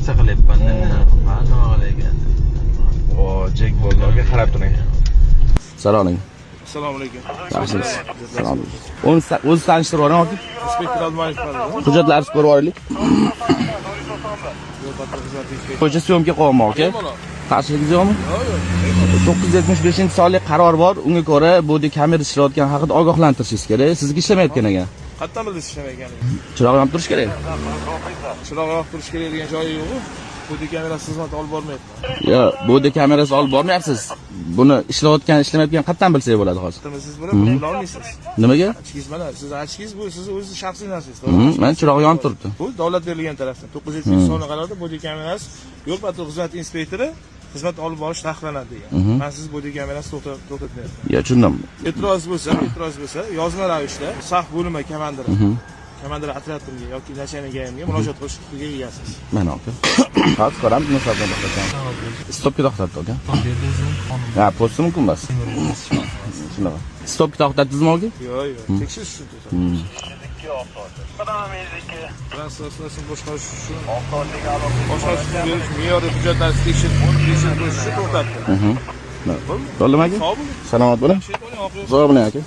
narsa qilyapman. Ha, nima qilay ekan? O, Jack Ball'ga qarab turing. Salom alaykum. Assalomu alaykum. Yaxshimisiz? Salom. O'zi tanishtirib yuboring aka. Inspektor Almayev qiladi. Hujjatlaringizni ko'rib olaylik. Qo'ycha syomka qo'yma aka. Qarshiligingiz yo'qmi? Yo'q. 975-sonli qaror bor. Unga ko'ra bodi kamera ishlayotgani haqida ogohlantirishingiz kerak. Sizga ishlamayotgan ekan. Qayerdan bildingiz ishlamayotganini? Chiroq yonib turish kerak. Chiroq yoqib turish kerak degan joyi yo'q-ku. Bodi kamerasi xizmat olib bormayapti. Yo, bodi kamerasi olib bormayapsiz. Buni ishlayotgan, ishlamayotgan qayerdan bilsak bo'ladi hozir? Siz buni bila olmaysiz. Nimaga? Achingiz mana, siz achingiz bu siz o'z shaxsiy narsangiz, to'g'rimi? Men chiroq yonib turibdi. Bu davlat berilgan tarafdan 903 sonli qarorda bodi kamerasi yo'l patrul xizmat inspektori xizmat olib borish taqiqlanadi degan. Men siz bodi kamerasi to'xtatmayapman. Yo, tushundim. E'tiroz bo'lsa, yozma ravishda saf bo'limi komandiri, komandir otryadimga yoki nachalnigiga murojaat qilish huquqiga egasiz. Mana aka. Hozir ko'ramiz, munosabatni to'xtatamiz. Stopga to'xtatdi aka. Ha, posti mumkin emas. Shunaqa. Stopga to'xtatdingizmi aka? Yo'q. Tekshirish uchun to'xtatdim. Transportni boshqarish uchun me'yoriy hujjatlarni tekshirib uchun to'xtatdim. Bo'ldimi aka? Salomat bo'ling. Zo'r bo'ling aka.